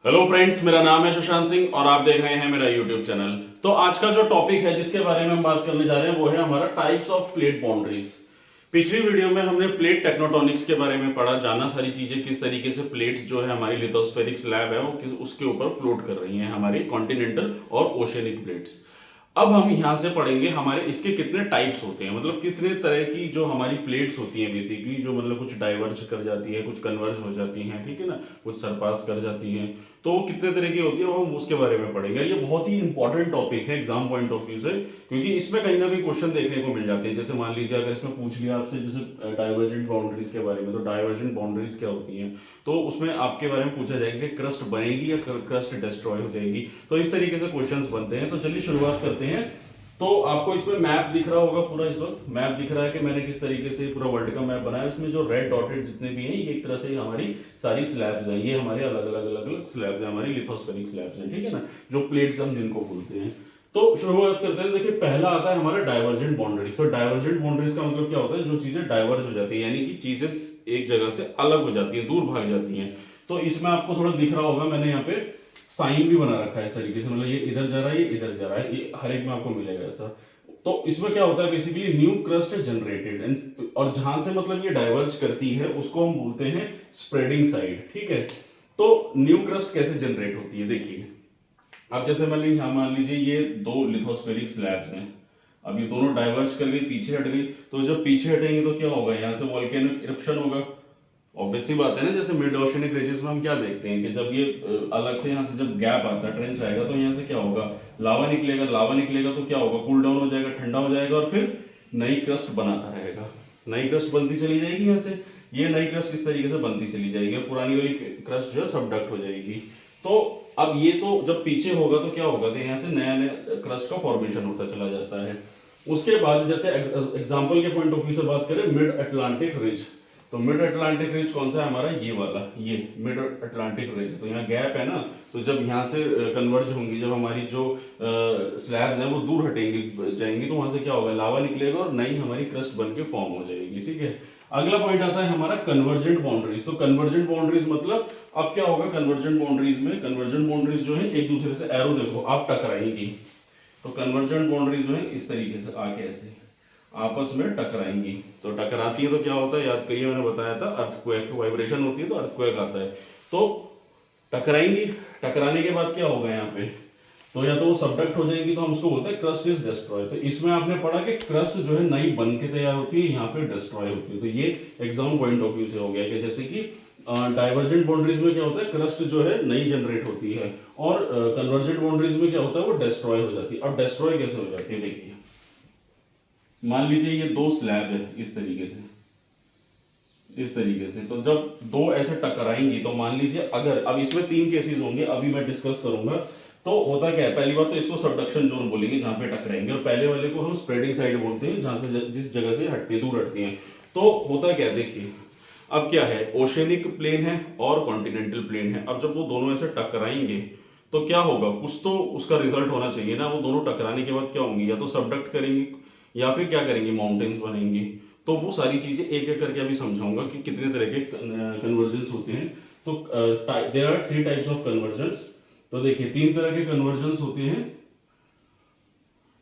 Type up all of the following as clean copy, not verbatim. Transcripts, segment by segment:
Hello friends, मेरा नाम है सुशांत सिंह और आप देख रहे हैं मेरा यूट्यूब चैनल। तो आज का जो टॉपिक है जिसके बारे में हम बात करने जा रहे हैं वो है हमारा टाइप्स ऑफ प्लेट बाउंड्रीज। पिछली वीडियो में हमने प्लेट टेक्टोनिक्स के बारे में पढ़ा, जाना सारी चीजें किस तरीके से प्लेट्स जो है हमारी लिथोस्फेरिक स्लैब है वो उसके ऊपर फ्लोट कर रही हैं, हमारी कॉन्टिनेंटल और ओशियनिक प्लेट्स। अब हम यहाँ से पढ़ेंगे हमारे इसके कितने टाइप्स होते हैं, मतलब कितने तरह की जो हमारी प्लेट्स होती हैं बेसिकली, जो मतलब कुछ डाइवर्ज कर जाती है, कुछ कन्वर्ज हो जाती हैं, ठीक है ना, कुछ सरपास कर जाती हैं। तो वो कितने तरह की होती है वो हम उसके बारे में पढ़ेंगे। ये बहुत ही इंपॉर्टेंट टॉपिक है एग्जाम पॉइंट ऑफ व्यू से, क्योंकि इसमें कहीं ना कहीं क्वेश्चन देखने को मिल जाते हैं। जैसे मान लीजिए अगर इसमें पूछ लिया आपसे जैसे डाइवर्जेंट बाउंड्रीज के बारे में, तो डाइवर्जेंट बाउंड्रीज क्या होती हैं, तो उसमें आपके बारे में पूछा जाएगा कि क्रस्ट बनेगी या क्रस्ट डिस्ट्रॉय हो जाएगी। तो इस तरीके से क्वेश्चन बनते हैं। तो चलिए शुरुआत करते हैं। तो आपको इसमें मैप दिख रहा होगा, पूरा इस वक्त मैप दिख रहा है कि मैंने किस तरीके से पूरा वर्ल्ड का मैप बनाया। इसमें जो रेड डॉटेड जितने भी हैं ये एक तरह से हमारी सारी स्लैब्स हैं, ये हमारे अलग अलग अलग अलग स्लैब्स हैं, हमारी लिथोस्फेरिक स्लैब्स हैं, ठीक है ना, जो प्लेट्स हम जिनको बोलते हैं। तो शुरुआत करते हैं। देखिए पहला आता है हमारा डाइवर्जेंट बाउंड्रीज। तो डाइवर्जेंट बाउंड्रीज का मतलब क्या होता है, जो चीजें डाइवर्ज हो जाती है, यानी कि चीजें एक जगह से अलग हो जाती है, दूर भाग जाती हैं। तो इसमें आपको थोड़ा दिख रहा होगा, मैंने यहाँ पे साइन भी बना रखा है इस तरीके से, मतलब ये इधर जा रहा है, ये इधर जा रहा है, ये हर एक में आपको मिलेगा ऐसा। तो इसमें क्या होता है, बेसिकली न्यू क्रस्ट जनरेटेड, और जहां से मतलब ये डाइवर्ज करती है उसको हम बोलते हैं स्प्रेडिंग साइड, ठीक है। तो न्यू क्रस्ट कैसे जनरेट होती है, देखिए अब जैसे मान लीजिए ये दो लिथोस्फेरिक स्लैब्स हैं। अब ये दोनों डाइवर्ज कर गई, पीछे हट गई। तो जब पीछे हटेंगे तो क्या होगा, यहाँ से वोल्केनिक इरप्शन होगा। ऑब्वियस सी बात है ना, जैसे मिड ओशनिक रीजन्स में हम क्या देखते हैं कि जब ये अलग से यहाँ से जब गैप आता है, ट्रेंच आएगा, तो यहाँ से क्या होगा, लावा निकलेगा। लावा निकलेगा तो क्या होगा, कूल डाउन हो जाएगा, ठंडा हो जाएगा और फिर नई क्रस्ट बनाता रहेगा। नई क्रस्ट बनती चली जाएगी यहाँ से, ये नई क्रस्ट इस तरीके से बनती चली जाएगी, पुरानी वाली क्रस्ट जो है सबडक्ट हो जाएगी। तो अब ये तो जब पीछे होगा तो क्या होगा, तो यहाँ से नया नया क्रस्ट का फॉर्मेशन होता चला जाता है। उसके बाद जैसे एग्जाम्पल के पॉइंट ऑफ व्यू से बात करें, मिड अटलांटिक रिज। तो मिड अटलांटिक रिज कौन सा है हमारा, ये वाला, ये मिड अटलांटिक रिज। तो यहाँ गैप है ना, तो जब यहाँ से कन्वर्ज होंगी, जब हमारी जो स्लैब्स हैं वो दूर हटेंगी जाएंगी, तो वहां से क्या होगा, लावा निकलेगा और नई हमारी क्रस्ट बन के फॉर्म हो जाएगी, ठीक है। अगला पॉइंट आता है हमारा कन्वर्जेंट बाउंड्रीज। तो कन्वर्जेंट बाउंड्रीज मतलब अब क्या होगा, कन्वर्जेंट बाउंड्रीज में, कन्वर्जेंट बाउंड्रीज जो है एक दूसरे से, एरो देखो आप टकराएंगी। तो कन्वर्जेंट बाउंड्रीज जो है इस तरीके से आके ऐसे आपस में टकराएंगी। तो टकराती है तो क्या होता है, याद करिए मैंने बताया था, अर्थक्वेक वाइब्रेशन होती है तो अर्थक्वेक आता है। तो टकराएंगी, टकराने के बाद क्या होगा यहाँ पे, तो या तो वो सबडक्ट हो जाएंगी, तो हम उसको बोलते हैं क्रस्ट इज डिस्ट्रॉय। तो इसमें आपने पढ़ा कि क्रस्ट जो है नई बन के तैयार होती है, यहाँ पे डिस्ट्रॉय होती है। तो ये एग्जाम पॉइंट ऑफ व्यू से हो गया कि जैसे कि डाइवर्जेंट बाउंड्रीज में क्या होता है, क्रस्ट जो है नई जनरेट होती है, और कन्वर्जेंट बाउंड्रीज में क्या होता है, वो डिस्ट्रॉय हो जाती है। अब डिस्ट्रॉय कैसे हो जाती है, देखिए मान लीजिए ये दो स्लैब है इस तरीके से, इस तरीके से। तो जब दो ऐसे टकराएंगी तो मान लीजिए, अगर अब इसमें तीन केसेस होंगे, अभी मैं डिस्कस करूंगा। तो होता क्या है, पहली बात तो इसको सबडक्शन जोन बोलेंगे जहां पे टकराएंगे, और पहले वाले को हम स्प्रेडिंग साइड बोलते हैं, जहां से जिस जगह से हटती है, दूर हटती है। तो होता क्या है, देखिए अब क्या है, ओशनिक प्लेन है और कॉन्टिनेंटल प्लेन है। अब जब वो दोनों ऐसे टकराएंगे तो क्या होगा, कुछ तो उसका रिजल्ट होना चाहिए ना। वो दोनों टकराने के बाद क्या होंगी, या तो सबडक्ट करेंगी या फिर क्या करेंगे, माउंटेन्स बनेंगी। तो वो सारी चीजें एक एक करके अभी समझाऊंगा कि कितने तरह के कन्वर्जेंस होते हैं। तो there are three types of convergence. तो देखिए तीन तरह के कन्वर्जेंस होते हैं।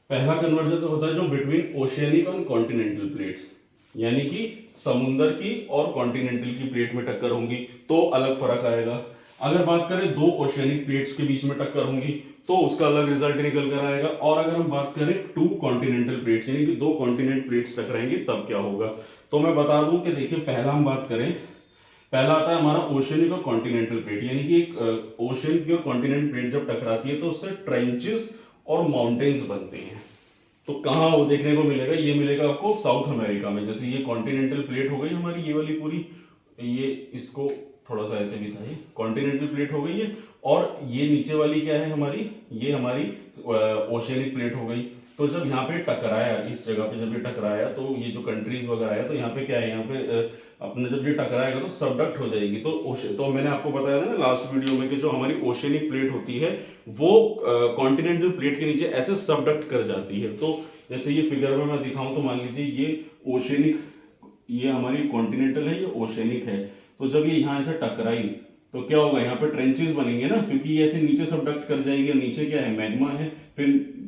पहला कन्वर्जन तो होता है जो बिटवीन ओशियनिक और कॉन्टिनेंटल प्लेट्स, यानी कि समुंदर की और कॉन्टिनेंटल की प्लेट में टक्कर होंगी तो अलग फर्क आएगा। अगर बात करें दो ओशियनिक प्लेट्स के बीच में टक्कर होंगी तो उसका अलग रिजल्ट निकल कर आएगा। और अगर हम बात करें टू कॉन्टिनेंटल प्लेट्स, यानी कि दो कॉन्टिनेंट प्लेट्स टकराएंगी, तब क्या होगा। तो मैं बता दूं कि देखिए पहला हम बात करें, पहला आता है हमारा ओशियनिक और कॉन्टिनेंटल प्लेट, यानी कि एक ओशियन की और कॉन्टिनेंट प्लेट जब टकराती है तो उससे ट्रेंचेस और माउंटेन्स बनते हैं। तो कहाँ वो देखने को मिलेगा, ये मिलेगा आपको साउथ अमेरिका में। जैसे ये कॉन्टिनेंटल प्लेट हो गई हमारी, ये वाली पूरी, ये इसको थोड़ा सा ऐसे भी था, ये कॉन्टिनेंटल प्लेट हो गई है। और ये नीचे वाली क्या है हमारी, ये हमारी ओशियनिक प्लेट हो गई। तो जब यहाँ पे टकराया, इस जगह पे जब ये टकराया, तो ये जो कंट्रीज वगैरह है, तो यहाँ पे क्या है, यहाँ पे अपने जब ये टकराएगा तो सबडक्ट हो जाएगी। तो मैंने आपको बताया था ना लास्ट वीडियो में कि जो हमारी ओशियनिक प्लेट होती है वो कॉन्टिनेंटल प्लेट के नीचे ऐसे सबडक्ट कर जाती है। तो जैसे ये फिगर में मैं दिखाऊं तो मान लीजिए ये ओशियनिक, ये हमारी कॉन्टिनेंटल है, ये ओशियनिक है। तो जब ये यहाँ ऐसे टकराई तो क्या होगा, यहाँ पे ट्रेंचेस बनेंगे ना, क्योंकि ये ऐसे नीचे सबडक्ट कर जाएंगे, नीचे क्या है, मैग्मा है, फिर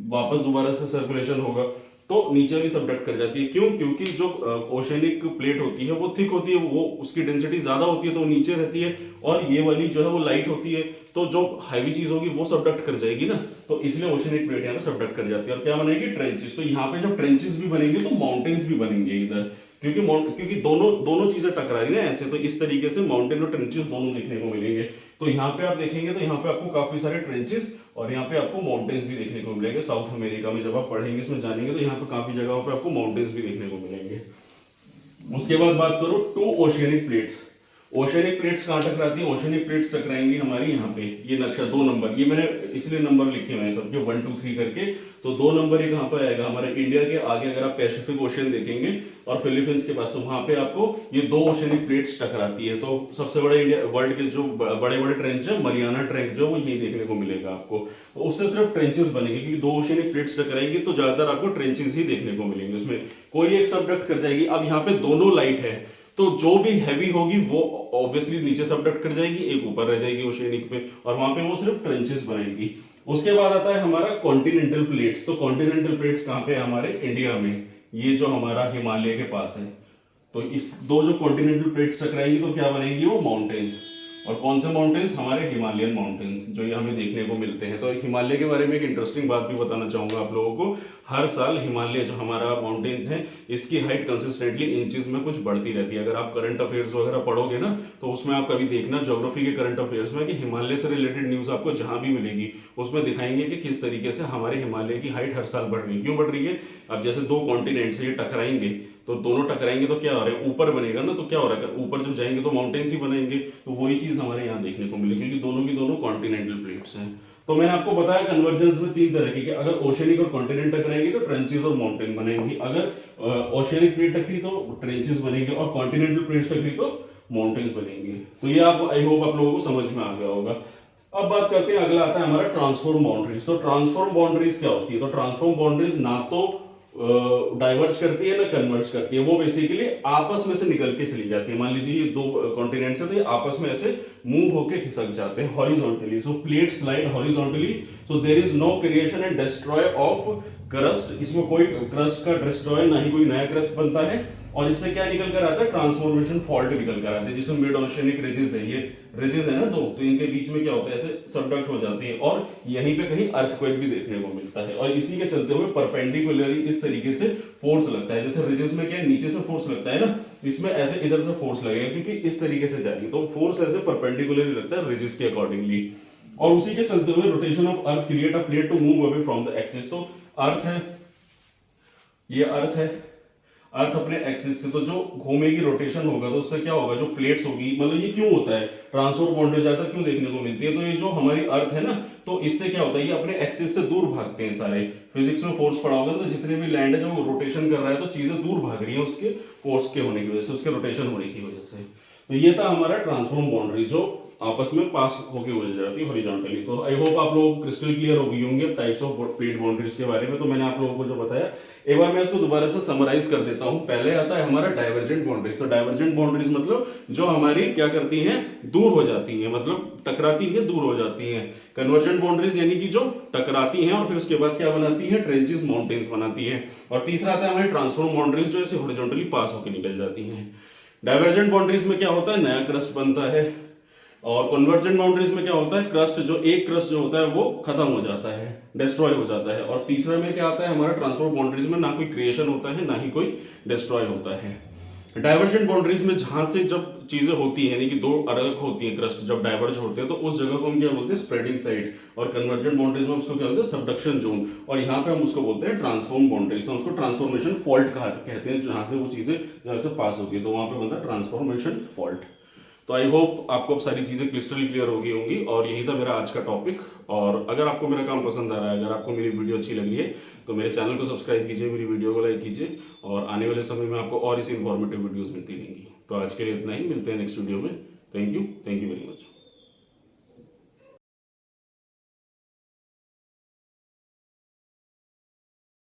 वापस दोबारा से सर्कुलेशन होगा तो नीचे भी सबडक्ट कर जाती है। क्यों? क्योंकि जो ओशनिक प्लेट होती है वो थिक होती है, वो उसकी डेंसिटी ज्यादा होती है तो वो नीचे रहती है, और ये वाली जो है वो लाइट होती है, तो जो हैवी चीज होगी वो सबडक्ट कर जाएगी ना, तो इसलिए ओशनिक प्लेट यहाँ पे सबडक्ट कर जाती है। और क्या बनेगी, ट्रेंचेस। तो यहाँ पे जब ट्रेंचेस भी बनेंगे तो माउंटेन्स भी बनेंगे इधर, क्योंकि दोनों चीजें टकरा रही है ऐसे, तो इस तरीके से माउंटेन और ट्रेंचेस दोनों देखने को मिलेंगे। तो यहाँ पे आप देखेंगे तो यहाँ पे आपको काफी सारे ट्रेंचेस और यहाँ पे आपको माउंटेन्स भी देखने को मिलेंगे। साउथ अमेरिका में जब आप पढ़ेंगे, इसमें जानेंगे, तो यहाँ पे काफी जगहों पे आपको माउंटेन्स भी देखने को मिलेंगे। उसके बाद बात करो two oceanic plates. Oceanic plates कहाँ टकराती है, ओशियनिक प्लेट्स टकराएंगी हमारी यहाँ पे, ये नक्शा 2 नंबर, ये मैंने इसलिए नंबर लिखे हुए हैं सबके 1 2 3 करके। तो 2 नंबर ये कहाँ पे आएगा, हमारे इंडिया के आगे अगर आप पैसिफिक ओशियन देखेंगे और फिलीपींस के पास, तो वहां पे आपको ये 2 ओशियनिक प्लेट्स टकराती है। तो सबसे बड़ा इंडिया वर्ल्ड के जो बड़े बड़े ट्रेंच है, मरियाना ट्रेंच जो, वो यही देखने को मिलेगा आपको। तो उससे सिर्फ ट्रेंचेस बनेंगे, क्योंकि 2 ओशियनिक प्लेट्स टकराएंगी तो ज्यादातर आपको ट्रेंचेस ही देखने को मिलेंगे, उसमें कोई एक सबडक्ट कर जाएगी। अब यहाँ पे दोनों लाइट है, तो जो भी हैवी होगी वो ऑब्वियसली नीचे सबडक्ट कर जाएगी, एक ऊपर रह जाएगी ओशियनिक पे, और वहां पे वो सिर्फ ट्रेंचेस बनाएगी। उसके बाद आता है हमारा कॉन्टिनेंटल प्लेट्स। तो कॉन्टिनेंटल प्लेट्स कहां पे है, हमारे इंडिया में, ये जो हमारा हिमालय के पास है। तो इस दो जो कॉन्टिनेंटल प्लेट्स टकराएंगी तो क्या बनेंगी, वो माउंटेन्स। और कौन से माउंटेन्स, हमारे हिमालयन माउंटेन्स, जो ये हमें देखने को मिलते हैं। तो हिमालय के बारे में एक इंटरेस्टिंग बात भी बताना चाहूंगा आप लोगों को। हर साल हिमालय जो हमारा माउंटेन्स है, इसकी हाइट कंसिस्टेंटली इंचेस में कुछ बढ़ती रहती है। अगर आप करंट अफेयर्स वगैरह पढ़ोगे ना, तो उसमें आप कभी देखना ज्योग्राफी के करंट अफेयर्स में कि हिमालय से रिलेटेड न्यूज आपको जहां भी मिलेगी, उसमें दिखाएंगे कि किस तरीके से हमारे हिमालय की हाइट हर साल बढ़ रही है। क्यों बढ़ रही है, अब जैसे 2 कॉन्टिनेंट्स ये टकराएंगे, तो दोनों टकराएंगे तो क्या हो रहा है, ऊपर बनेगा ना, तो क्या हो रहा है, ऊपर जब जाएंगे तो माउंटेन्स ही बनेंगे। तो वही चीज हमारे यहाँ देखने को मिलेगी, क्योंकि दोनों की दोनों कॉन्टिनेंटल प्लेट्स हैं। तो मैंने आपको बताया कन्वर्जेंस में 3 तरह की, अगर ओशियनिक और कॉन्टिनेंट टकराएंगे तो ट्रेंचेस और माउंटेन बनेंगी, अगर ओशियनिक प्लेट टकरी तो ट्रेंचेस बनेंगे, और कॉन्टिनेंटल प्लेट्स टकरी तो माउंटेन्स बनेंगे। तो ये आप, आई होप आप लोगों को समझ में आ गया होगा। अब बात करते हैं, अगला आता है हमारा ट्रांसफॉर्म बाउंड्रीज। तो ट्रांसफॉर्म बाउंड्रीज क्या होती है, तो ट्रांसफॉर्म बाउंड्रीज ना तो डाइवर्ज करती है ना कन्वर्ज करती है, वो बेसिकली आपस में से निकल के चली जाती है। मान लीजिए ये 2 कॉन्टिनेंट्स है, तो ये आपस में ऐसे मूव होके खिसक जाते हैं horizontally. So plate slide horizontally, so there is no creation and destroy of crust. इसमें कोई क्रस्ट का डिस्ट्रॉय, ना ही कोई नया क्रस्ट बनता है। और इससे क्या निकल कर आता है, ट्रांसफॉर्मेशन फॉल्ट निकल कर आता है। जैसे मिड ओशियनिक रिजेस है, ये रिजेस है ना 2, तो इनके बीच में क्या होता है, ऐसे सबडक्ट हो जाती है, और यहीं पे कहीं अर्थक्वेक भी देखने को मिलता है। और इसी के चलते हुए परपेंडिकुलरली इस तरीके से फोर्स लगता है। जैसे रिजेस में क्या नीचे से फोर्स लगता है ना, इसमें ऐसे इधर से फोर्स लगेगा, क्योंकि इस तरीके से जाएगी, तो फोर्स ऐसे परपेंडिकुलरली लगता है रिजेस के अकॉर्डिंगली। और उसी के चलते हुए rotation of earth create a plate to move away from the axis. तो अर्थ है, ये अर्थ है, अर्थ अपने एक्सिस से, तो जो घूमेगी, रोटेशन होगा, तो उससे क्या होगा, जो प्लेट्स होगी, मतलब ये क्यों होता है, ट्रांसफॉर्म बाउंड्री ज्यादा क्यों देखने को मिलती है, तो ये जो हमारी अर्थ है ना, तो इससे क्या होता है, ये अपने एक्सिस से दूर भागते हैं सारे। फिजिक्स में फोर्स पढ़ा होगा, तो जितने भी लैंड है जब वो रोटेशन कर रहा है, तो चीजें दूर भाग रही है उसके फोर्स के होने की वजह से, उसके रोटेशन होने की वजह से। तो ये था हमारा ट्रांसफॉर्म बाउंड्री, जो आपस में पास होके हो जाती है हॉरिजॉन्टली। तो आई होप आप लोग क्रिस्टल क्लियर हो गई होंगे टाइप्स ऑफ प्लेट बाउंड्रीज के बारे में। तो मैंने आप लोगों को जो बताया, एक बार मैं इसको दोबारा से समराइज कर देता हूं। पहले आता है हमारा डाइवर्जेंट बाउंड्रीज। तो डाइवर्जेंट बाउंड्रीज मतलब जो हमारी क्या करती हैं, दूर हो जाती हैं, मतलब टकराती हैं, दूर हो जाती हैं। कन्वर्जेंट बाउंड्रीज यानी कि जो टकराती हैं और फिर उसके बाद क्या बनाती है, ट्रेंचेस, माउंटेन्स बनाती है। और तीसरा आता है हमारी ट्रांसफॉर्म बाउंड्रीज, जो ऐसे हॉरिजॉन्टली पास होकर निकल जाती हैं। डाइवर्जेंट बाउंड्रीज में क्या होता है, नया क्रस्ट बनता है। और कन्वर्जेंट बाउंड्रीज में क्या होता है, क्रस्ट, जो एक क्रस्ट जो होता है वो खत्म हो जाता है, डिस्ट्रॉय हो जाता है। और तीसरा में क्या आता है, हमारा ट्रांसफॉर्म बाउंड्रीज में ना कोई क्रिएशन होता है, ना ही कोई डिस्ट्रॉय होता है। डाइवर्जेंट बाउंड्रीज में जहां से जब चीजें होती है, यानी कि 2 अलग होती हैं क्रस्ट, जब डाइवर्ज होते हैं, तो उस जगह को हम क्या बोलते हैं, स्प्रेडिंग साइड। और कन्वर्जेंट बाउंड्रीज में उसको क्या बोलते हैं, सबडक्शन जोन। और यहाँ पे हम उसको बोलते हैं ट्रांसफॉर्म बाउंड्रीज। तो उसको ट्रांसफॉर्मेशन फॉल्ट कहते हैं, जहां से वो चीजें जहां से पास होती है, तो वहां पे बनता है ट्रांसफॉर्मेशन फॉल्ट। तो आई होप आपको अब सारी चीज़ें क्रिस्टल क्लियर हो गई होंगी, और यही था मेरा आज का टॉपिक। और अगर आपको मेरा काम पसंद आ रहा है, अगर आपको मेरी वीडियो अच्छी लगी है, तो मेरे चैनल को सब्सक्राइब कीजिए, मेरी वीडियो को लाइक कीजिए, और आने वाले समय में आपको और इसी इन्फॉर्मेटिव वीडियोज़ मिलती रहेंगी। तो आज के लिए इतना ही, मिलते हैं नेक्स्ट वीडियो में। Thank you very much.